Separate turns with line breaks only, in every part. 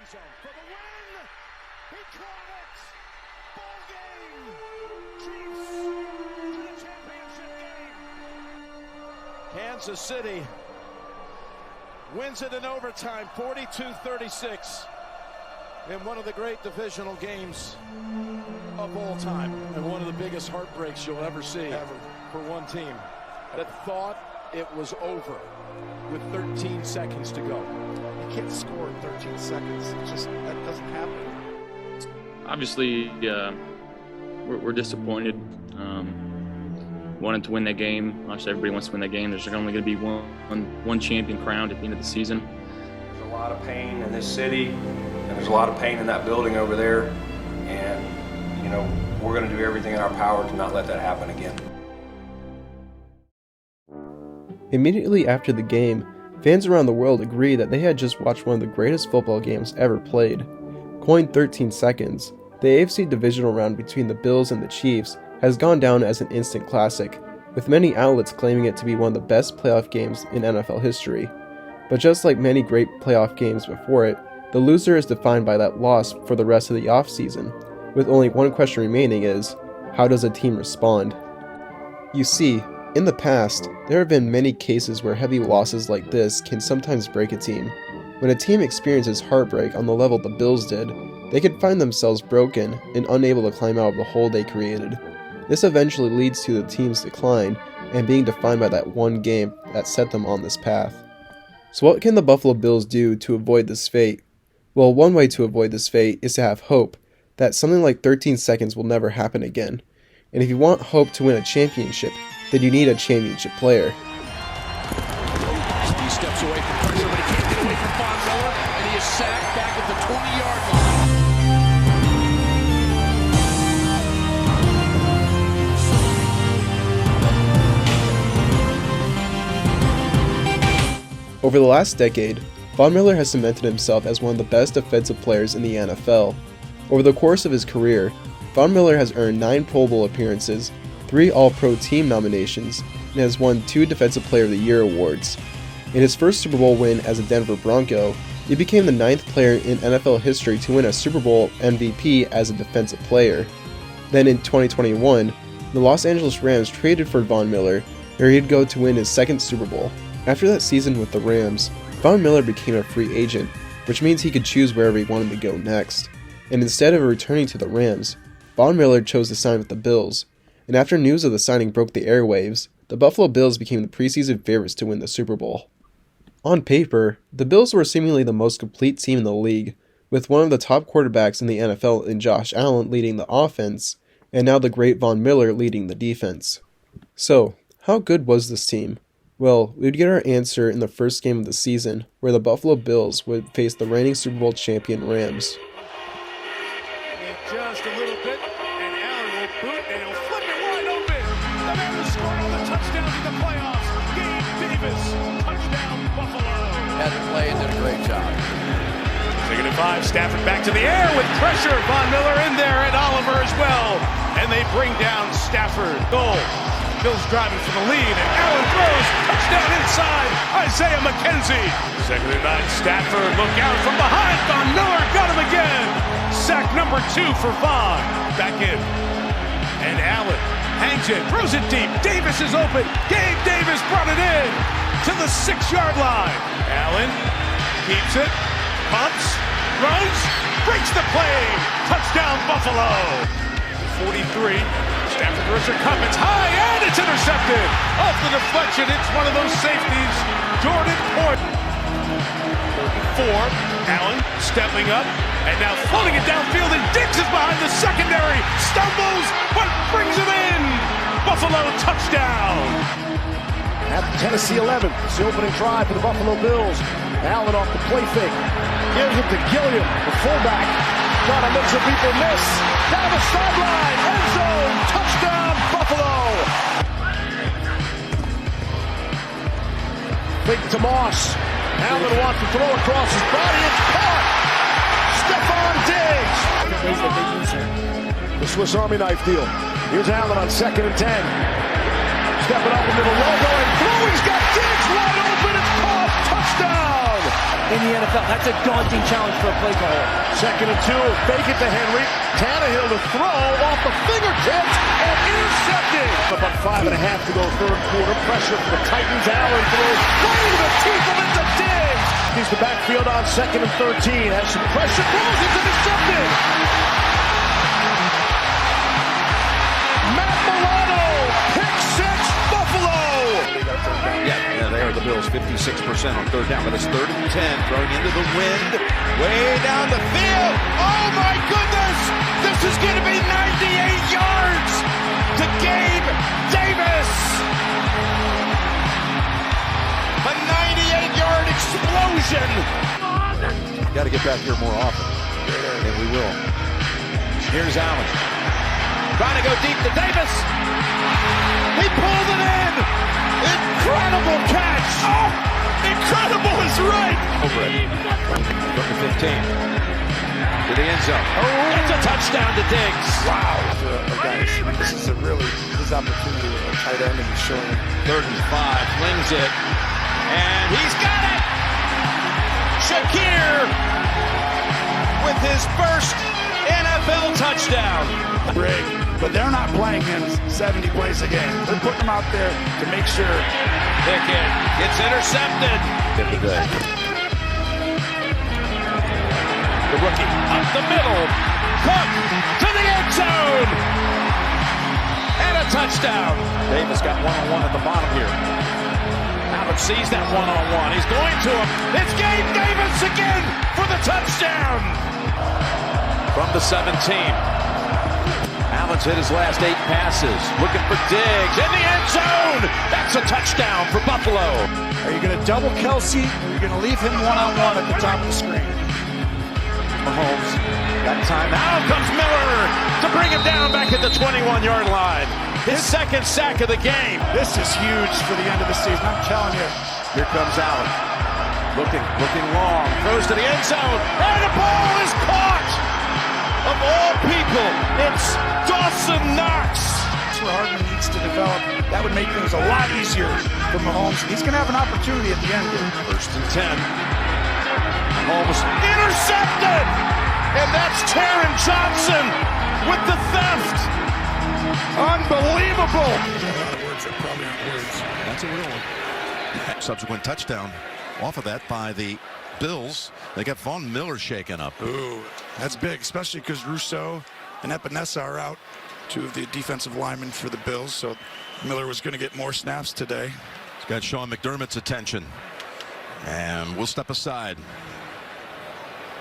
end zone for the win. He caught it. Ball game. Chiefs to the championship game. Kansas City wins it in overtime, 42-36, in one of the great divisional games of all time, and one of the biggest heartbreaks you'll ever see for one team that thought it was over with 13 seconds to go.
You can't score in 13 seconds. It just, that doesn't happen.
Obviously, we're disappointed. Wanted to win that game. Obviously, everybody wants to win that game. There's only going to be one champion crowned at the end of the season.
There's a lot of pain in this city, and there's a lot of pain in that building over there. And, you know, we're going to do everything in our power to not let that happen again.
Immediately after the game, fans around the world agreed that they had just watched one of the greatest football games ever played. Coined 13 seconds, the AFC divisional round between the Bills and the Chiefs has gone down as an instant classic, with many outlets claiming it to be one of the best playoff games in NFL history. But just like many great playoff games before it, the loser is defined by that loss for the rest of the offseason, with only one question remaining is, how does a team respond? You see, in the past, there have been many cases where heavy losses like this can sometimes break a team. When a team experiences heartbreak on the level the Bills did, they could find themselves broken and unable to climb out of the hole they created. This eventually leads to the team's decline and being defined by that one game that set them on this path. So what can the Buffalo Bills do to avoid this fate? Well, one way to avoid this fate is to have hope that something like 13 seconds will never happen again. And if you want hope to win a championship, then you need a championship player.
He steps away from pressure, but he can't get away from Von Miller, and he is sacked back at the 20-yard line.
Over the last decade, Von Miller has cemented himself as one of the best defensive players in the NFL. Over the course of his career, Von Miller has earned 9 Pro Bowl appearances, 3 All-Pro Team nominations, and has won 2 Defensive Player of the Year awards. In his first Super Bowl win as a Denver Bronco, he became the 9th player in NFL history to win a Super Bowl MVP as a defensive player. Then in 2021, the Los Angeles Rams traded for Von Miller, where he'd go to win his 2nd Super Bowl. After that season with the Rams, Von Miller became a free agent, which means he could choose wherever he wanted to go next. And instead of returning to the Rams, Von Miller chose to sign with the Bills. And after news of the signing broke the airwaves, the Buffalo Bills became the preseason favorites to win the Super Bowl. On paper, the Bills were seemingly the most complete team in the league, with one of the top quarterbacks in the NFL in Josh Allen leading the offense, and now the great Von Miller leading the defense. So, how good was this team? Well, we'd get our answer in the first game of the season, where the Buffalo Bills would face the reigning Super Bowl champion Rams.
Just a little bit, and Allen will boot, and he'll flip it wide open. The man who scored all the touchdowns in the playoffs, Gabe Davis, touchdown Buffalo.
Had to play and did a great job.
2nd and 5, Stafford back to the air with pressure. Von Miller in there, and Oliver as well. And they bring down Stafford. Goal. Bills driving for the lead, and Allen throws. Touchdown inside, Isaiah McKenzie. 2nd and 9, Stafford, look out from behind. Von Miller got him again. Sack number 2 for Von. Back in. And Allen hangs it, throws it deep. Davis is open. Gabe Davis brought it in to the 6-yard line. Allen keeps it, pumps, runs, breaks the play. Touchdown Buffalo. 43. Stafford Richard Cup, it's high and it's intercepted. Off the deflection, it's one of those safeties. Jordan Port. 4, Allen stepping up, and now floating it downfield, and Diggs is behind the secondary. Stumbles, but brings it in. Buffalo touchdown.
At the Tennessee 11, it's the opening drive for the Buffalo Bills. Allen off the play fake. Gives it to Gilliam, the fullback. Trying to make some people miss. Down the sideline, end zone, touchdown Buffalo. Fake to Moss. Allen wants to throw across his body. It's caught. Stephon Diggs. The Swiss Army knife deal. Here's Allen on 2nd and 10. Stepping up into the logo and throw. He's got Diggs wide open. It's caught. Touchdown.
in the NFL. That's a daunting challenge for a play caller.
2nd and 2, fake it to Henry. Tannehill to throw off the fingertips and intercepted. About 5.5 to go, third quarter. Pressure for the Titans. Allen throws right into the teeth of it to Diggs. He's the backfield on 2nd and 13. Has some pressure. Throws it, intercepted. Matt Milano, pick 6, Buffalo.
Yeah, they are the Bills, 56% on third down, but it's 3rd and 10, throwing into the wind, way down the field. Oh my goodness! This is going to be 98 yards to Gabe Davis. A 98-yard explosion.
Got to get back here more often, and we will.
Here's Allen, trying to go deep to Davis. He pulled it in. Incredible catch! Oh, incredible is right! Over it. From the 15 to the end zone. Oh, it's a touchdown to Diggs. Wow.
Guys, this is his opportunity at tight end, and he's showing it.
3rd and 5, flings it, and he's got it! Shakir with his first NFL touchdown.
Brig, but they're not playing him 70 plays a game. They're putting him out there to make sure.
Pickett gets intercepted. The rookie up the middle. Cook to the end zone. And a touchdown.
Davis got one-on-one at the bottom here.
Allen sees that one-on-one. He's going to him. It's Gabe Davis again for the touchdown. From the 17. Allen's hit his last 8 passes. Looking for Diggs in the end zone. That's a touchdown for Buffalo.
Are you going to double Kelsey, or are you going to leave him one-on-one at the top of the screen?
Mahomes got time. Now comes Miller to bring him down back at the 21-yard line. His second sack of the game.
This is huge for the end of the season. I'm telling you.
Here comes Allen. Looking long. Throws to the end zone. And the ball is caught. Of all people, it's Dawson Knox.
That's where Hardman needs to develop. That would make things a lot easier for Mahomes. He's going to have an opportunity at the end here.
1st and 10. Mahomes intercepted. And that's Taron Johnson with the theft. Unbelievable.
Words that probably aren't words.
That's a real one. Subsequent touchdown off of that by the Bills. They got Von Miller shaken up.
Ooh, that's big, especially because Rousseau and Epinesa are out, 2 of the defensive linemen for the Bills, so Miller was going to get more snaps today.
It's got Sean McDermott's attention, and we'll step aside.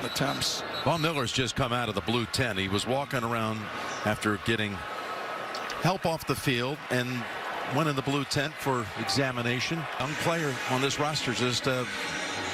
Attempts.
Von Miller's just come out of the blue tent. He was walking around after getting help off the field and went in the blue tent for examination. Young player on this roster, just a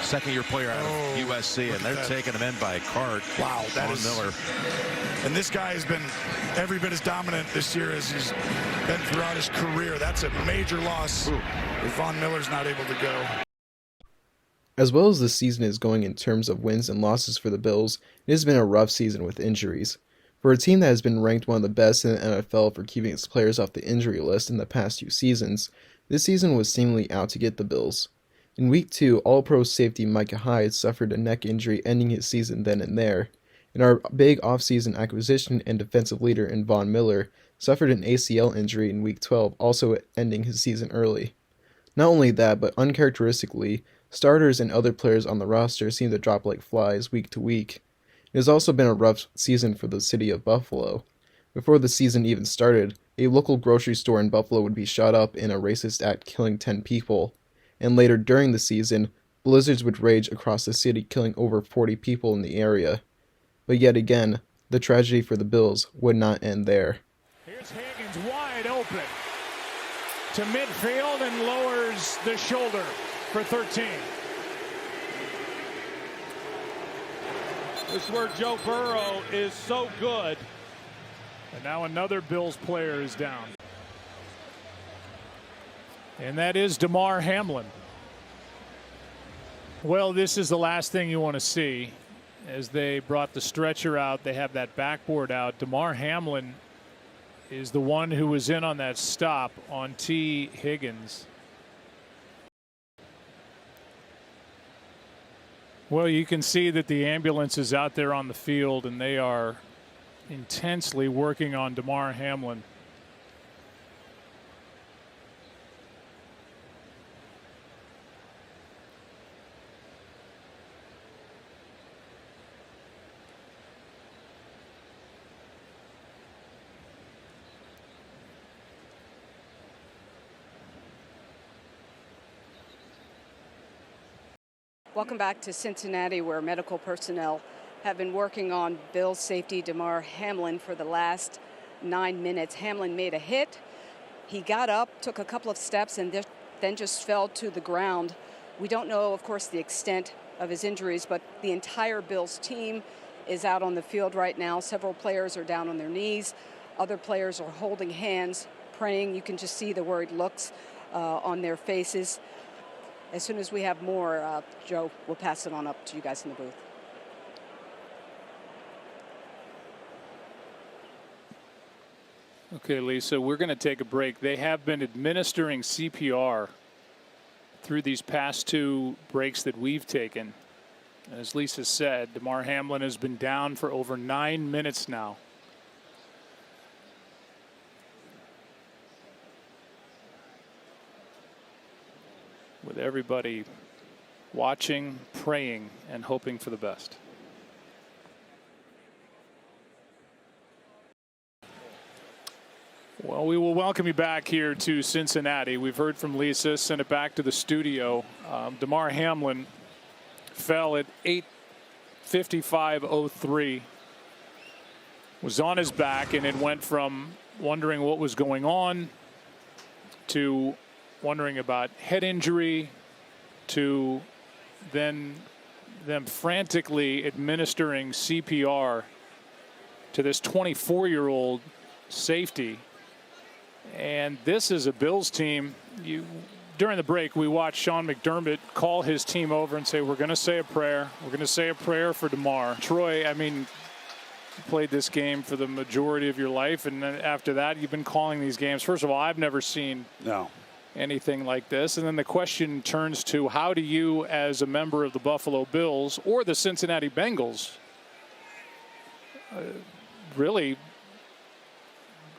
second-year player out of USC, and they're taking him in by a cart.
Wow, that is
Miller.
And this guy has been every bit as dominant this year as he's been throughout his career. That's a major loss if Von Miller's not able to go.
As well as the season is going in terms of wins and losses for the Bills, it has been a rough season with injuries. For a team that has been ranked one of the best in the NFL for keeping its players off the injury list in the past 2 seasons, this season was seemingly out to get the Bills. In Week 2, All-Pro safety Micah Hyde suffered a neck injury ending his season then and there, and our big offseason acquisition and defensive leader in Von Miller suffered an ACL injury in Week 12, also ending his season early. Not only that, but uncharacteristically, starters and other players on the roster seem to drop like flies week to week. It has also been a rough season for the city of Buffalo. Before the season even started, a local grocery store in Buffalo would be shot up in a racist act killing 10 people. And later during the season, blizzards would rage across the city, killing over 40 people in the area. But yet again, the tragedy for the Bills would not end there.
Here's Higgins wide open to midfield and lowers the shoulder for 13. This is where Joe Burrow is so good. And now another Bills player is down. And that is Damar Hamlin. Well, this is the last thing you want to see. As they brought the stretcher out, they have that backboard out. Damar Hamlin is the one who was in on that stop on T. Higgins.
Well, you can see that the ambulance is out there on the field, and they are intensely working on Damar Hamlin.
Welcome back to Cincinnati, where medical personnel have been working on Bills safety Damar Hamlin for the last 9 minutes. Hamlin made a hit. He got up, took a couple of steps, and then just fell to the ground. We don't know, of course, the extent of his injuries, but the entire Bills team is out on the field right now. Several players are down on their knees. Other players are holding hands, praying. You can just see the worried looks on their faces. As soon as we have more, Joe, we'll pass it on up to you guys in the booth.
Okay, Lisa, we're going to take a break. They have been administering CPR through these past 2 breaks that we've taken. As Lisa said, Damar Hamlin has been down for over 9 minutes now. With everybody watching, praying, and hoping for the best. Well, we will welcome you back here to Cincinnati. We've heard from Lisa, sent it back to the studio. Damar Hamlin fell at 8:55:03. Was on his back, and it went from wondering what was going on to wondering about head injury to then them frantically administering CPR to this 24-year-old safety. And this is a Bills team. During the break, we watched Sean McDermott call his team over and say, we're going to say a prayer. We're going to say a prayer for Damar. Troy, I mean, you played this game for the majority of your life, and then after that, you've been calling these games. First of all, I've never seen anything like this. And then the question turns to, how do you, as a member of the Buffalo Bills or the Cincinnati Bengals, really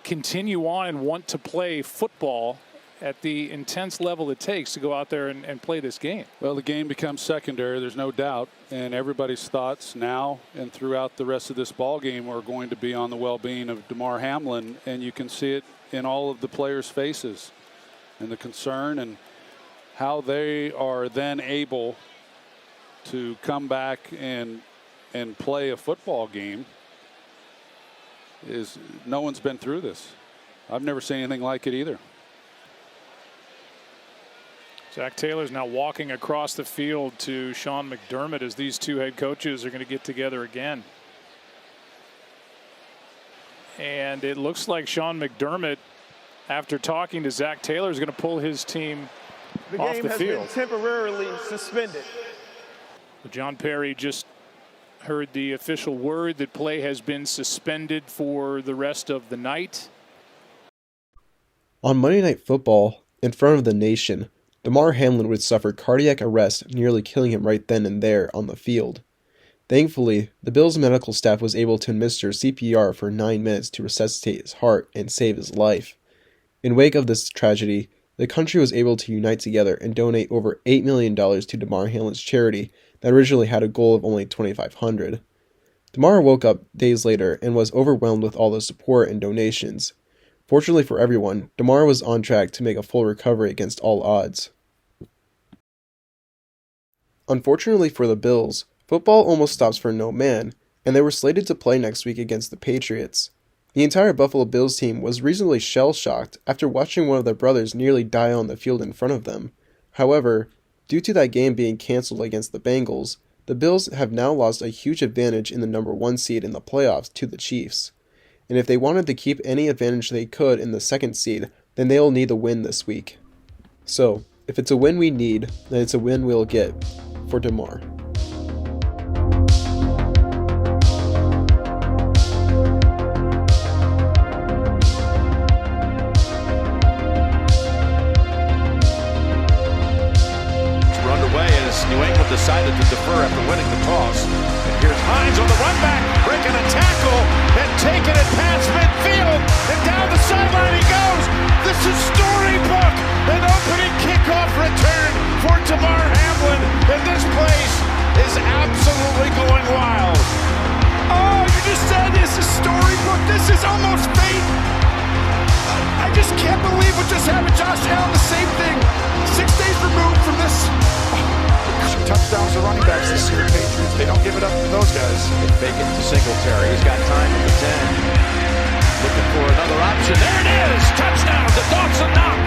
continue on and want to play football at the intense level it takes to go out there and play this game?
Well, the game becomes secondary, there's no doubt, and everybody's thoughts now and throughout the rest of this ball game are going to be on the well-being of Damar Hamlin, and you can see it in all of the players' faces and the concern and how they are then able to come back and play a football game. Is no one's been through this. I've never seen anything like it either.
Zach Taylor's now walking across the field to Sean McDermott as these 2 head coaches are going to get together again. And it looks like Sean McDermott, after talking to Zach Taylor, is going to pull his team off the field.
The game has been temporarily suspended.
John Perry just heard the official word that play has been suspended for the rest of the night.
On Monday Night Football, in front of the nation, Damar Hamlin would suffer cardiac arrest, nearly killing him right then and there on the field. Thankfully, the Bills' medical staff was able to administer CPR for 9 minutes to resuscitate his heart and save his life. In wake of this tragedy, the country was able to unite together and donate over $8 million to Damar Hamlin's charity that originally had a goal of only $2,500. Damar woke up days later and was overwhelmed with all the support and donations. Fortunately for everyone, Damar was on track to make a full recovery against all odds. Unfortunately for the Bills, football almost stops for no man, and they were slated to play next week against the Patriots. The entire Buffalo Bills team was reasonably shell-shocked after watching one of their brothers nearly die on the field in front of them. However, due to that game being cancelled against the Bengals, the Bills have now lost a huge advantage in the number 1 seed in the playoffs to the Chiefs. And if they wanted to keep any advantage they could in the 2nd seed, then they will need a win this week. So, if it's a win we need, then it's a win we'll get for Damar.
New England decided to defer after winning the toss. And here's Hines on the run back, breaking a tackle and taking it past midfield. And down the sideline he goes. This is storybook. An opening kickoff return for Damar Hamlin. And this place is absolutely going wild.
Oh, you just said this is storybook. This is almost fate. I just can't believe what just happened. Josh Allen, the same thing. 6 days removed from this. Touchdowns to running backs this year, Patriots. They don't give it up to those guys.
They fake it to Singletary. He's got time at the 10. Looking for another option. There it is. Touchdown to Dawson Knox.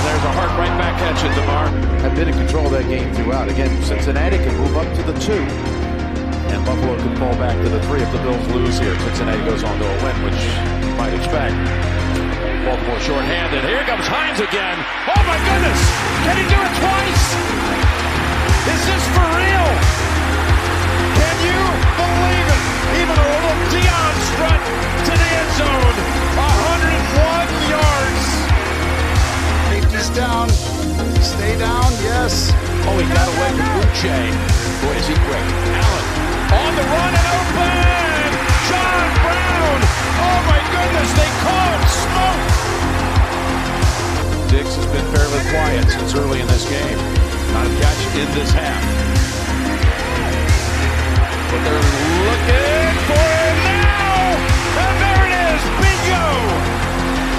There's a hard right back catch at Damar.
Have been in control of that game throughout. Again, Cincinnati can move up to the 2. And Buffalo can fall back to the 3 if the Bills lose here. Cincinnati goes on to a win, which you might expect.
Baltimore short-handed. Here comes Hines again. Oh my goodness! Can he do it twice? Is this for real? Can you believe it? Even a little Dion strut to the end zone. 101 yards.
Safety's down. Stay down, yes.
Oh, he got away from Uche. Boy, is he quick. Allen on the run and open. John Brown. Oh my goodness, they call it smoke. Diggs has been fairly quiet since early in this game. Not a catch in this half. But they're looking for it now. And there it is. Bingo.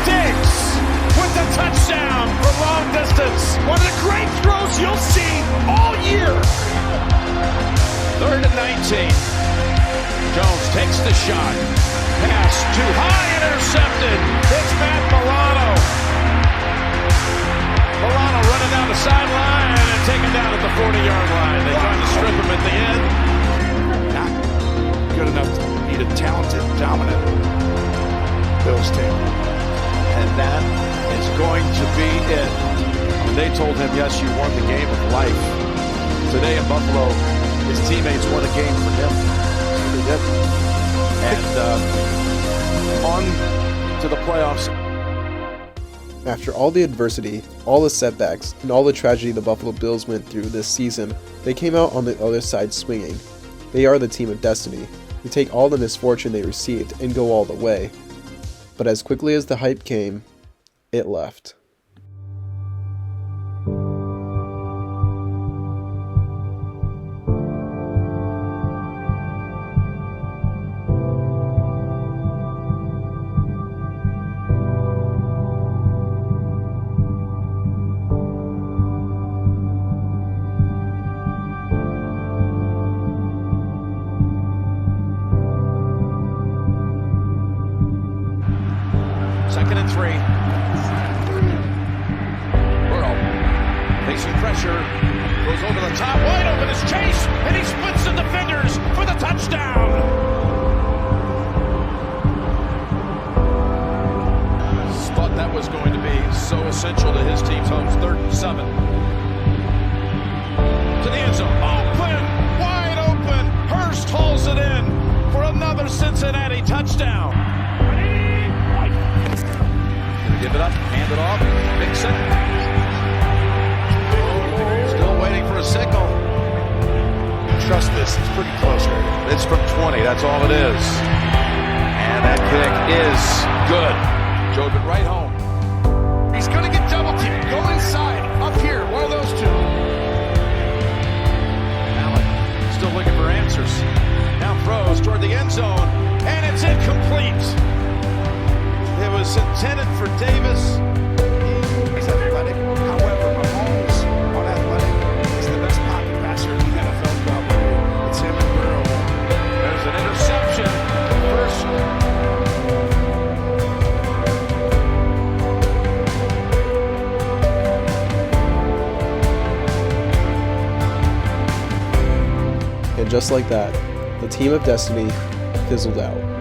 Diggs with the touchdown from long distance.
One of the great throws you'll see all year.
3rd and 19. Jones takes the shot. Pass too high and intercepted. It's Matt Milano. Milano running down the sideline and taken down at the 40-yard line. They tried to strip him at the end.
Not good enough to beat a talented, dominant Bills team.
And that is going to be it. When they told him, yes, you won the game of life. Today in Buffalo, his teammates won a game for him. They did. And on to the playoffs.
After all the adversity, all the setbacks, and all the tragedy the Buffalo Bills went through this season, they came out on the other side swinging. They are the team of destiny, who take all the misfortune they received and go all the way. But as quickly as the hype came, it left.
Second and 3. Burrow facing pressure. Goes over the top. Wide open is Chase. And he splits the defenders for the touchdown. Thought that was going to be so essential to his team's hopes. 3rd and 7. To the end zone. Open. Wide open. Hurst hauls it in for another Cincinnati touchdown. Give it up, hand it off, Mixon. Still waiting for a signal.
Trust this, it's pretty close right now.
It's from 20, that's all it is. And that kick is good. Drove it right home.
He's gonna get double teamed. Go inside, up here, one of those two.
Allen still looking for answers. Now throws toward the end zone, and it's incomplete. It was intended for Davis.
He's athletic. However, Mahomes, unathletic, is the best pocket passer in the NFL probably. It's him and Burrow.
There's an interception. First.
And just like that, the team of destiny fizzled out.